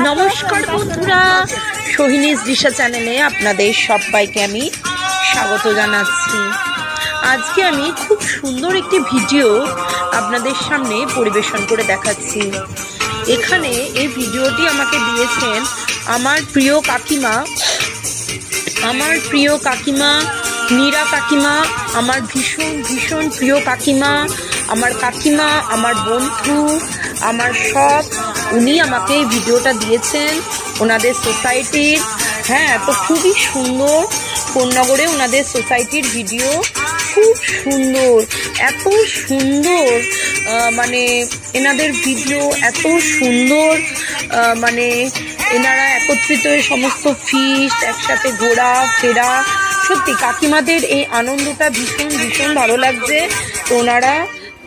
নমস্কার বন্ধুরা, সোহিনীজ দিশা চ্যানেলে আপনাদের সবাইকে আমি স্বাগত জানাচ্ছি। আজকে আমি খুব সুন্দর একটি ভিডিও আপনাদের সামনে পরিবেশন করে দেখাচ্ছি। এখানে এই ভিডিওটি আমাকে দিয়েছেন আমার প্রিয় কাকিমা নীরা কাকিমা, আমার ভীষণ ভীষণ প্রিয় কাকিমা, আমার বন্ধু, আমার সব। উনি আমাকে এই ভিডিওটা দিয়েছেন ওনাদের সোসাইটির। হ্যাঁ, তো খুবই সুন্দর। কোন্নগরে ওনাদের সোসাইটির ভিডিও খুব সুন্দর, এত সুন্দর, মানে এনাদের ভিডিও এত সুন্দর, মানে এনারা একত্রিত হয়ে সমস্ত ফিস্ট, একসাথে ঘোরা ফেরা, সত্যি কাকিমাদের এই আনন্দটা ভীষণ ভীষণ ভালো লাগছে। তো ওনারা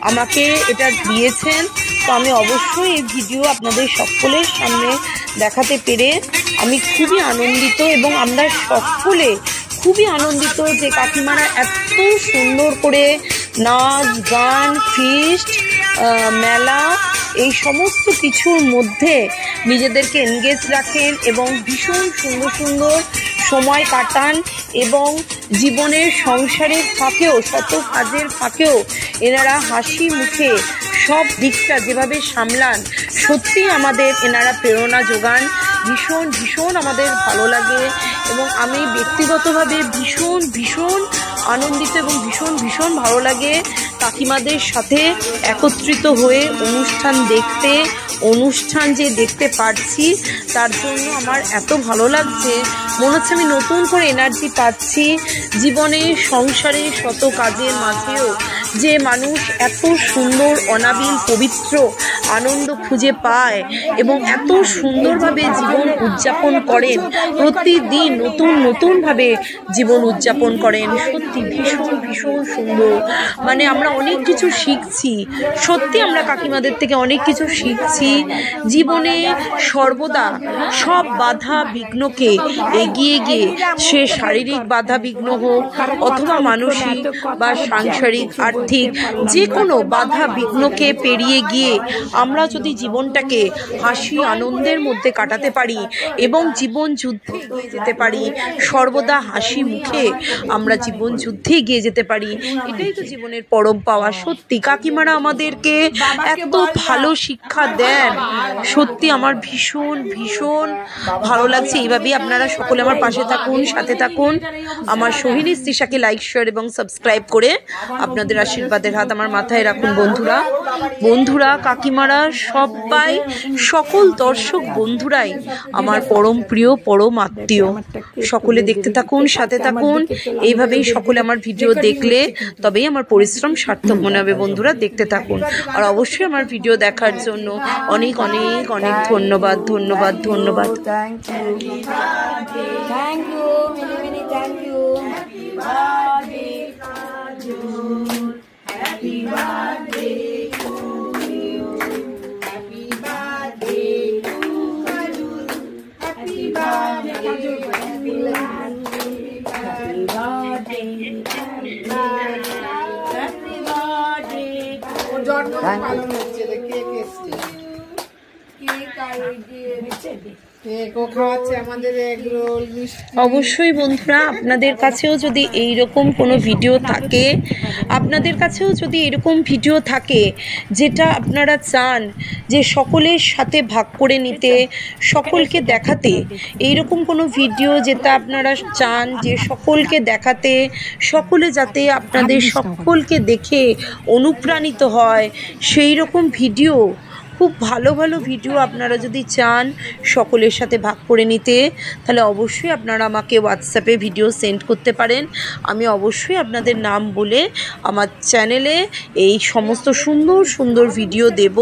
আমাকে এটা দিয়েছেন, তো আমি অবশ্যই এই ভিডিও আপনাদের সকলের সামনে দেখাতে পেরে আমি খুবই আনন্দিত, এবং আমরা সকলে খুবই আনন্দিত যে কাকিমারা এত সুন্দর করে নাচ গান, ফিস্ট, মেলা, এই সমস্ত কিছুর মধ্যে নিজেদেরকে এনগেজ রাখেন এবং ভীষণ সুন্দর সুন্দর সময় কাটান, এবং জীবনের সংসারের ফাঁকেও, শত কাজের ফাঁকেও এনারা হাসি মুখে সব দিকটা যেভাবে সামলান, সত্যি আমাদের এনারা প্রেরণা যোগান। ভীষণ ভীষণ আমাদের ভালো লাগে, এবং আমি ব্যক্তিগতভাবে ভীষণ ভীষণ আনন্দিত এবং ভীষণ ভীষণ ভালো লাগে কাকিমাদের সাথে একত্রিত হয়ে অনুষ্ঠান যে দেখতে পারছি, তার জন্য আমার এত ভালো লাগছে। মনে হচ্ছে আমি নতুন করে এনার্জি পাচ্ছি। জীবনে সংসারে শত কাজের মাঝেও যে মানুষ এত সুন্দর অনাবিল পবিত্র আনন্দ খুঁজে পায় এবং এত সুন্দরভাবে জীবন উদযাপন করেন, প্রতিদিন নতুনভাবে জীবন উদযাপন করেন, সত্যি ভীষণ ভীষণ সুন্দর। মানে আমরা অনেক কিছু শিখছি, সত্যি আমরা কাকিমাদের থেকে অনেক কিছু শিখছি। জীবনে সর্বদা সব বাধা বিঘ্নকে এগিয়ে গিয়ে, সে শারীরিক বাধা বিঘ্ন হোক অথবা মানসিক বা সাংসারিক আর্থিক যে কোনো বাধা বিঘ্নকে পেরিয়ে গিয়ে আমরা যদি জীবনটাকে হাসি আনন্দের মধ্যে কাটাতে পারি এবং জীবন যুদ্ধে এগিয়ে যেতে পারি, সর্বদা হাসি মুখে আমরা জীবন যুদ্ধে এগিয়ে যেতে পারি, এটাই তো জীবনের পরম পাওয়া। সত্যি কাকিমারা আমাদেরকে এত ভালো শিক্ষা দেন, সত্যি আমার ভীষণ ভীষণ ভালো লাগছে। এইভাবেই আপনারা সকলে আমার পাশে থাকুন, সাথে থাকুন। আমার সোহিনীজ দিশাকে লাইক, শেয়ার এবং সাবস্ক্রাইব করে আপনাদের আশীর্বাদের হাত আমার মাথায় রাখুন। বন্ধুরা কাকিমারা সবাই, সকল দর্শক বন্ধুরাই আমার পরম প্রিয়, পরম আত্মীয়। সকলে দেখতে থাকুন, সাথে থাকুন। এইভাবেই সকলে আমার ভিডিও দেখলে তবেই আমার পরিশ্রম সার্থক মনে হবে। বন্ধুরা দেখতে থাকুন, আর অবশ্যই আমার ভিডিও দেখার জন্য অনেক অনেক অনেক ধন্যবাদ। অবশ্যই বন্ধুরা, আপনাদের কাছেও যদি এইরকম কোনো ভিডিও থাকে, যেটা আপনারা চান যে সকলের সাথে ভাগ করে নিতে, সকলকে দেখাতে, এইরকম কোনো ভিডিও যেটা আপনারা চান যে সকলকে দেখাতে, সকলে যাতে আপনাদের সকলকে দেখে অনুপ্রাণিত হয়, সেই রকম ভিডিও, খুব ভালো ভালো ভিডিও আপনারা যদি চান সকলের সাথে ভাগ করে নিতে, তাহলে অবশ্যই আপনারা আমাকে হোয়াটসঅ্যাপে ভিডিও সেন্ড করতে পারেন। আমি অবশ্যই আপনাদের নাম বলে আমার চ্যানেলে এই সমস্ত সুন্দর সুন্দর ভিডিও দেব,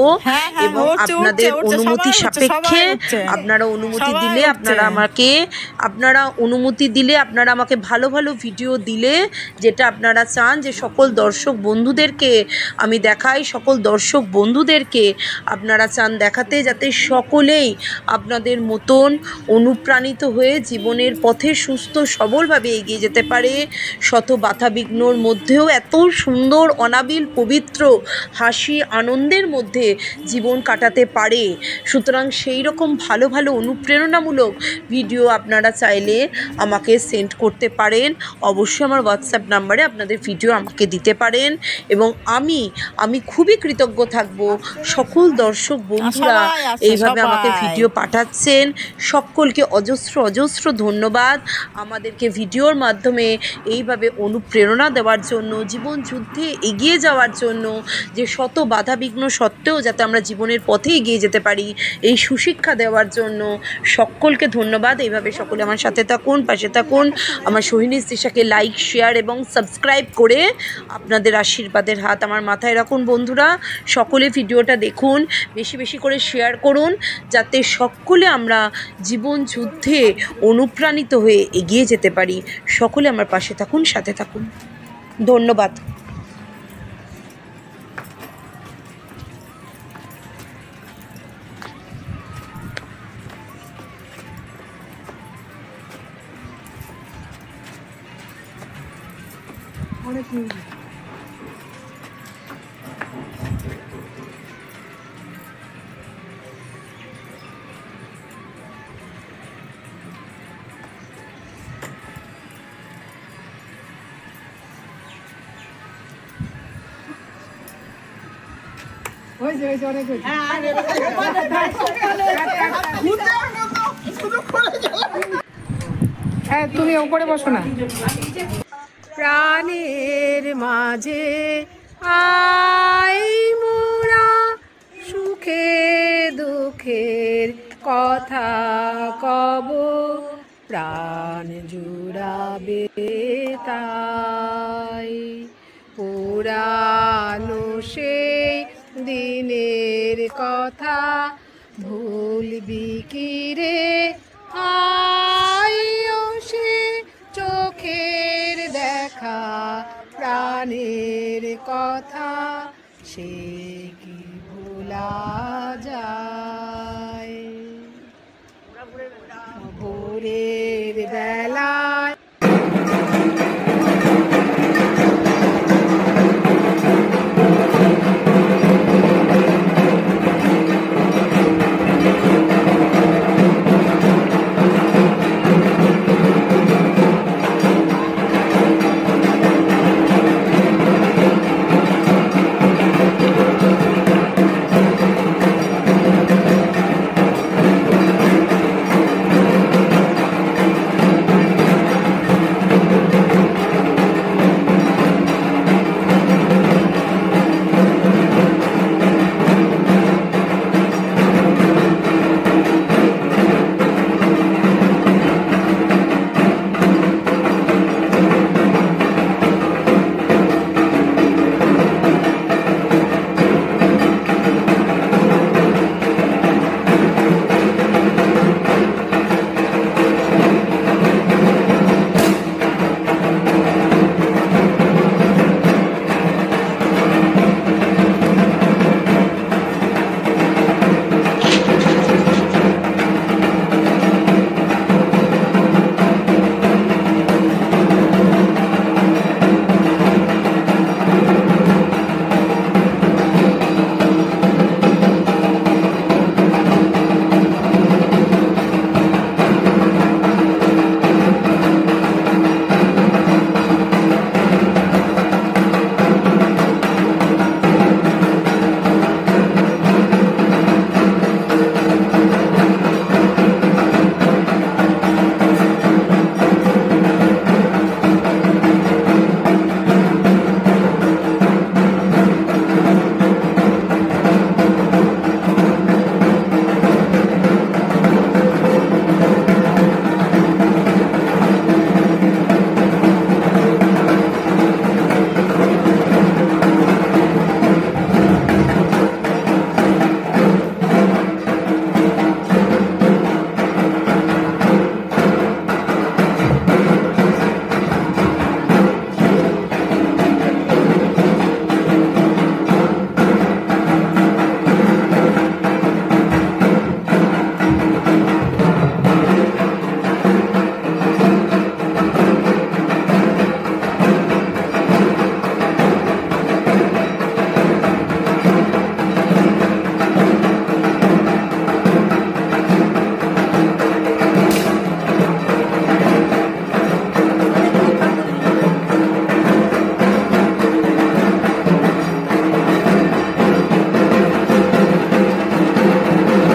এবং আপনাদের অনুমতি সাপেক্ষে আপনারা অনুমতি দিলে আপনারা আমাকে ভালো ভালো ভিডিও দিলে, যেটা আপনারা চান যে সকল দর্শক বন্ধুদেরকে আমি দেখাই, সকল দর্শক বন্ধুদেরকে আপনারা আপনারা চান দেখাতে, যাতে সকলেই আপনাদের মতন অনুপ্রাণিত হয়ে জীবনের পথে সুস্থ সবলভাবে এগিয়ে যেতে পারে। শত বাধা বিঘ্নর মধ্যেও এত সুন্দর অনাবিল পবিত্র হাসি আনন্দের মধ্যে জীবন কাটাতে পারে। সুতরাং সেই রকম ভালো ভালো অনুপ্রেরণামূলক ভিডিও আপনারা চাইলে আমাকে সেন্ড করতে পারেন। অবশ্যই আমার হোয়াটসঅ্যাপ নাম্বারে আপনাদের ভিডিও আমাকে দিতে পারেন এবং আমি খুবই কৃতজ্ঞ থাকব সকল দর্শক বন্ধুরা এইভাবে আমাকে ভিডিও পাঠাচ্ছেন। সকলকে অজস্র অজস্র ধন্যবাদ আমাদেরকে ভিডিওর মাধ্যমে এইভাবে অনুপ্রেরণা দেওয়ার জন্য, জীবন যুদ্ধে এগিয়ে যাওয়ার জন্য, যে শত বাধা বিঘ্ন সত্ত্বেও যাতে আমরা জীবনের পথে এগিয়ে যেতে পারি এই সুশিক্ষা দেওয়ার জন্য সকলকে ধন্যবাদ। এইভাবে সকলে আমার সাথে থাকুন, পাশে থাকুন। আমার সোহিনী তৃষাকে লাইক, শেয়ার এবং সাবস্ক্রাইব করে আপনাদের আশীর্বাদের হাত আমার মাথায় রাখুন। বন্ধুরা সকলে ভিডিওটা দেখুন, বেশি বেশি করে শেয়ার করুন, যাতে সকলে আমরা জীবন যুদ্ধে অনুপ্রাণিত হয়ে এগিয়ে যেতে পারি। সকলে আমার পাশে থাকুন, সাথে থাকুন। ধন্যবাদ। হ্যাঁ, তুমি ওপরে বসো না। প্রাণের মাঝে আই মোরা সুখে দুঃখের কথা কব, প্রাণ জুড়াবে তাই পুরানো সেই দিনের কথা ভুলবি কি রে আইও সে চোখের দেখা প্রাণের কথা সে কি ভোলা